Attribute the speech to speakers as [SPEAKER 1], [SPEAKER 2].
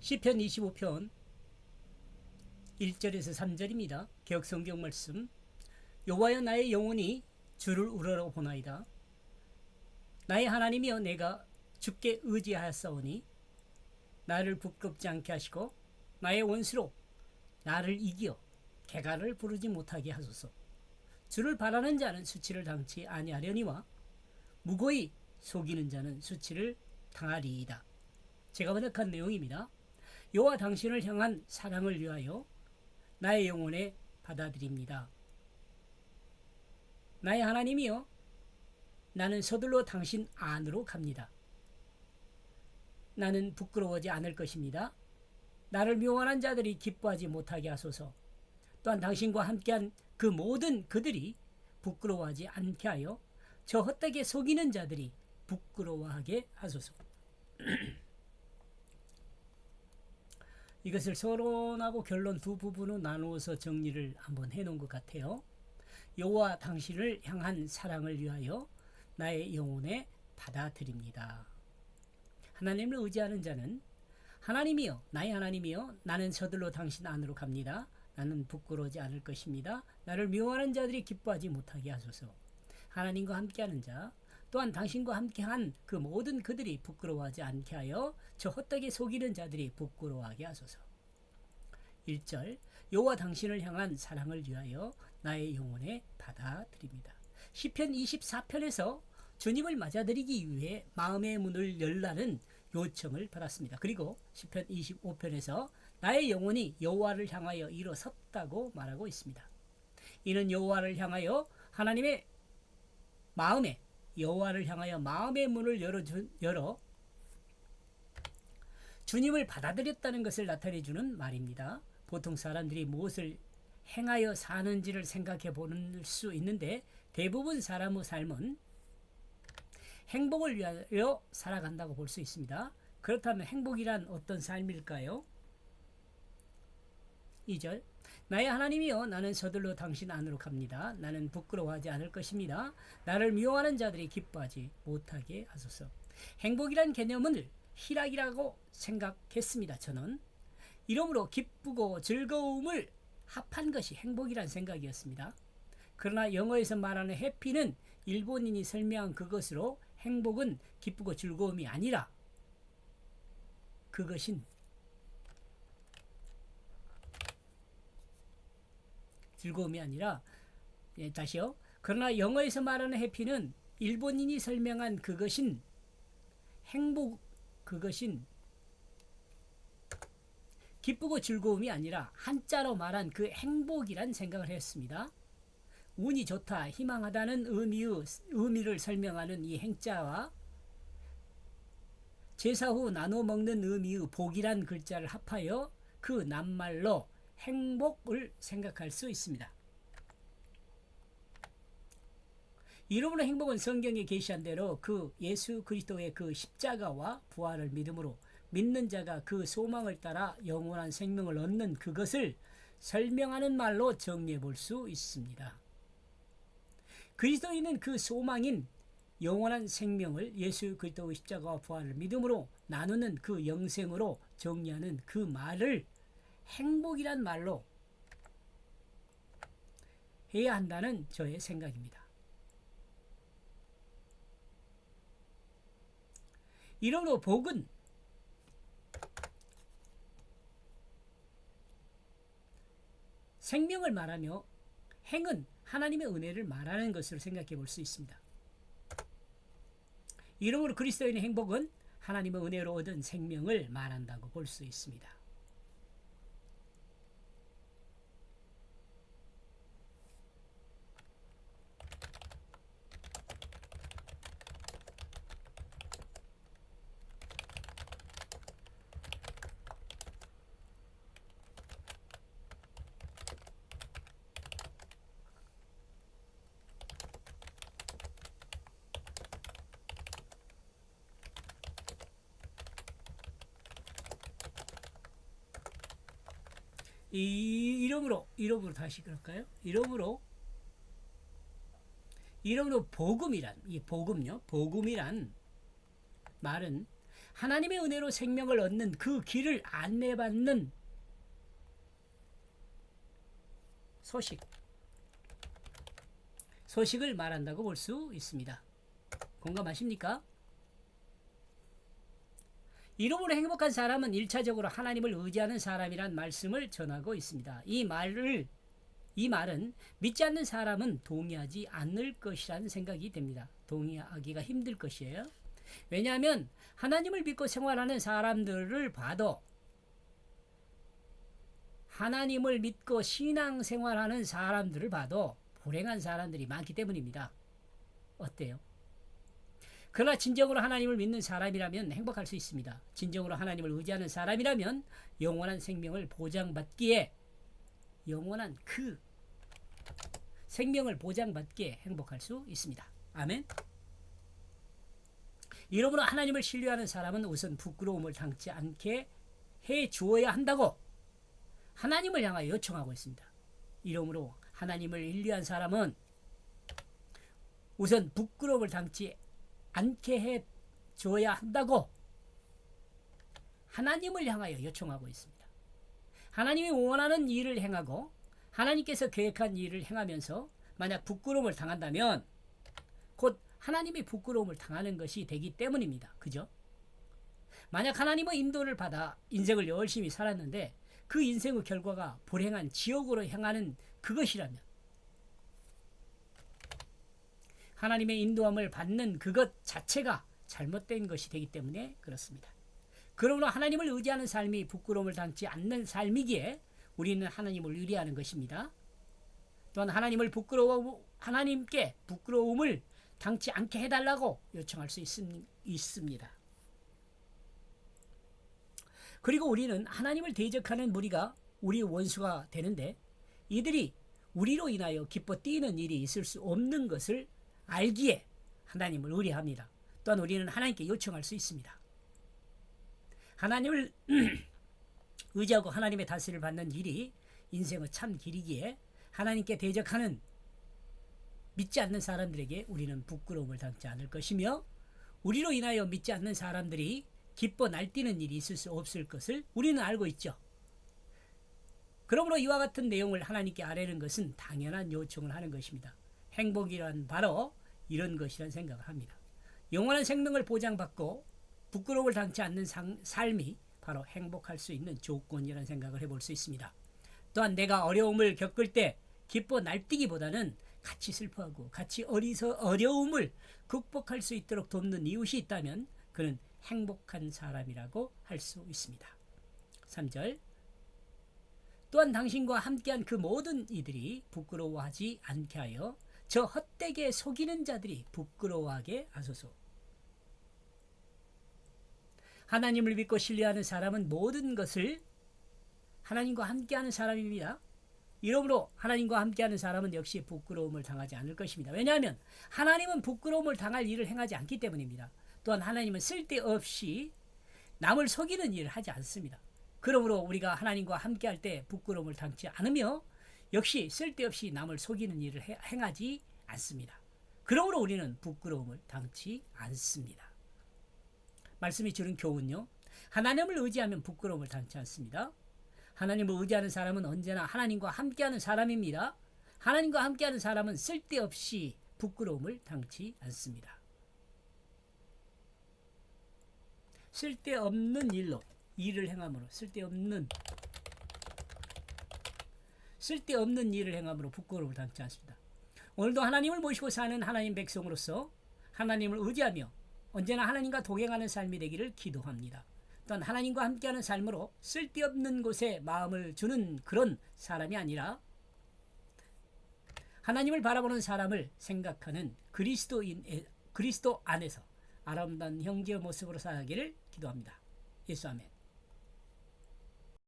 [SPEAKER 1] 시편 25편 1절에서 3절입니다. 개역 성경 말씀. 여호와여, 나의 영혼이 주를 우러러 보나이다. 나의 하나님이여, 내가 주께 의지하였사오니 나를 부끄럽지 않게 하시고 나의 원수로 나를 이기어 개가를 부르지 못하게 하소서. 주를 바라는 자는 수치를 당치 아니하려니와 무고히 속이는 자는 수치를 당하리이다. 제가 번역한 내용입니다. 여호와, 당신을 향한 사랑을 위하여 나의 영혼에 받아들입니다. 나의 하나님이여, 나는 서둘러 당신 안으로 갑니다. 나는 부끄러워하지 않을 것입니다. 나를 미워하는 자들이 기뻐하지 못하게 하소서. 또한 당신과 함께한 그 모든 그들이 부끄러워하지 않게 하여 저 헛되게 속이는 자들이 부끄러워하게 하소서. 이것을 서론하고 결론 두 부분으로 나누어서 정리를 한번 해놓은 것 같아요. 여호와, 당신을 향한 사랑을 위하여 나의 영혼에 받아들입니다. 하나님을 의지하는 자는 하나님이여, 나의 하나님이여, 나는 서둘러 당신 안으로 갑니다. 나는 부끄러워하지 않을 것입니다. 나를 미워하는 자들이 기뻐하지 못하게 하소서. 하나님과 함께하는 자, 또한 당신과 함께한 그 모든 그들이 부끄러워하지 않게 하여 저 헛되게 속이는 자들이 부끄러워하게 하소서. 1절, 여호와, 당신을 향한 사랑을 위하여 나의 영혼에 받아들입니다. 시편 24편에서 주님을 맞아들이기 위해 마음의 문을 열라는 요청을 받았습니다. 그리고 시편 25편에서 나의 영혼이 여호와를 향하여 일어섰다고 말하고 있습니다. 이는 여호와를 향하여 하나님의 마음에 여호와를 향하여 마음의 문을 열어 주님을 받아들였다는 것을 나타내주는 말입니다. 보통 사람들이 무엇을 행하여 사는지를 생각해 볼 수 있는데 대부분 사람의 삶은 행복을 위하여 살아간다고 볼 수 있습니다. 그렇다면 행복이란 어떤 삶일까요? 2절, 나의 하나님이여, 나는 서둘러 당신 안으로 갑니다. 나는 부끄러워하지 않을 것입니다. 나를 미워하는 자들이 기뻐하지 못하게 하소서. 행복이란 개념을 희락이라고 생각했습니다. 저는 이러므로 기쁘고 즐거움을 합한 것이 행복이란 생각이었습니다. 그러나 영어에서 말하는 해피는 일본인이 설명한 그것으로 행복은 기쁘고 즐거움이 아니라 그것인 즐거움이 아니라 다시요. 그러나 영어에서 말하는 해피는 일본인이 설명한 그것인 행복, 그것인 기쁘고 즐거움이 아니라 한자로 말한 그 행복이란 생각을 했습니다. 운이 좋다, 희망하다는 의미를 설명하는 이 행자와 제사 후 나눠 먹는 의미의 복이란 글자를 합하여 그 낱말로 행복을 생각할 수 있습니다. 이러므로 행복은 성경에 계시한 대로 그 예수 그리스도의 그 십자가와 부활을 믿음으로 믿는 자가 그 소망을 따라 영원한 생명을 얻는 그것을 설명하는 말로 정리해 볼 수 있습니다. 그리스도인은 그 소망인 영원한 생명을 예수 그리스도의 십자가와 부활을 믿음으로 나누는 그 영생으로 정리하는 그 말을 행복이란 말로 해야 한다는 저의 생각입니다. 이러므로 복은 생명을 말하며 행은 하나님의 은혜를 말하는 것으로 생각해 볼 수 있습니다. 이러므로 그리스도인의 행복은 하나님의 은혜로 얻은 생명을 말한다고 볼 수 있습니다. 이러므로 다시 그럴까요? 이러므로 복음이란, 이 복음이란 말은 하나님의 은혜로 생명을 얻는 그 길을 안내받는 소식을 말한다고 볼 수 있습니다. 공감하십니까? 이름으로 행복한 사람은 1차적으로 하나님을 의지하는 사람이란 말씀을 전하고 있습니다. 이 말은 믿지 않는 사람은 동의하지 않을 것이라는 생각이 됩니다. 동의하기가 힘들 것이에요. 왜냐하면 하나님을 믿고 생활하는 사람들을 봐도, 하나님을 믿고 신앙생활하는 사람들을 봐도 불행한 사람들이 많기 때문입니다. 어때요? 그러나 진정으로 하나님을 믿는 사람이라면 행복할 수 있습니다. 진정으로 하나님을 의지하는 사람이라면 영원한 생명을 보장받기에, 영원한 그 생명을 보장받기에 행복할 수 있습니다. 아멘. 이러므로 하나님을 신뢰하는 사람은 우선 부끄러움을 당치 않게 해 주어야 한다고 하나님을 향하여 요청하고 있습니다. 이러므로 하나님을 신뢰한 사람은 우선 부끄러움을 당치 않게 해 줘야 한다고 하나님을 향하여 요청하고 있습니다. 하나님이 원하는 일을 행하고 하나님께서 계획한 일을 행하면서 만약 부끄러움을 당한다면 곧 하나님이 부끄러움을 당하는 것이 되기 때문입니다. 그죠? 만약 하나님의 인도를 받아 인생을 열심히 살았는데 그 인생의 결과가 불행한 지옥으로 향하는 그것이라면, 하나님의 인도함을 받는 그것 자체가 잘못된 것이 되기 때문에 그렇습니다. 그러므로 하나님을 의지하는 삶이 부끄러움을 당치 않는 삶이기에 우리는 하나님을 의뢰하는 것입니다. 또한 하나님께 부끄러움을 당치 않게 해달라고 요청할 수 있습니다. 그리고 우리는 하나님을 대적하는 무리가 우리의 원수가 되는데 이들이 우리로 인하여 기뻐 뛰는 일이 있을 수 없는 것을 알기에 하나님을 의뢰합니다. 또한 우리는 하나님께 요청할 수 있습니다. 하나님을 의지하고 하나님의 다스림을 받는 일이 인생의 참 길이기에 하나님께 대적하는 믿지 않는 사람들에게 우리는 부끄러움을 당치 않을 것이며, 우리로 인하여 믿지 않는 사람들이 기뻐 날뛰는 일이 있을 수 없을 것을 우리는 알고 있죠. 그러므로 이와 같은 내용을 하나님께 아뢰는 것은 당연한 요청을 하는 것입니다. 행복이란 바로 이런 것이란 생각을 합니다. 영원한 생명을 보장받고 부끄러움을 당치 않는 삶이 바로 행복할 수 있는 조건이라는 생각을 해볼 수 있습니다. 또한 내가 어려움을 겪을 때 기뻐 날뛰기보다는 같이 슬퍼하고 같이 어려움을 극복할 수 있도록 돕는 이웃이 있다면 그는 행복한 사람이라고 할 수 있습니다. 3절, 또한 당신과 함께한 그 모든 이들이 부끄러워하지 않게 하여 저 헛되게 속이는 자들이 부끄러워하게 하소서. 하나님을 믿고 신뢰하는 사람은 모든 것을 하나님과 함께하는 사람입니다. 이러므로 하나님과 함께하는 사람은 역시 부끄러움을 당하지 않을 것입니다. 왜냐하면 하나님은 부끄러움을 당할 일을 행하지 않기 때문입니다. 또한 하나님은 쓸데없이 남을 속이는 일을 하지 않습니다. 그러므로 우리가 하나님과 함께할 때 부끄러움을 당치 않으며 역시 쓸데없이 남을 속이는 일을 행하지 않습니다. 그러므로 우리는 부끄러움을 당치 않습니다. 말씀이 주는 교훈요, 하나님을 의지하면 부끄러움을 당치 않습니다. 하나님을 의지하는 사람은 언제나 하나님과 함께하는 사람입니다. 하나님과 함께하는 사람은 쓸데없이 부끄러움을 당치 않습니다. 쓸데없는 일을 행함으로 쓸데없는 일을 행함으로 부끄러움을 당치 않습니다. 오늘도 하나님을 모시고 사는 하나님 백성으로서 하나님을 의지하며 언제나 하나님과 동행하는 삶이 되기를 기도합니다. 또한 하나님과 함께하는 삶으로 쓸데없는 곳에 마음을 주는 그런 사람이 아니라 하나님을 바라보는 사람을 생각하는 그리스도 안에서 아름다운 형제의 모습으로 살아가기를 기도합니다. 예수 아멘.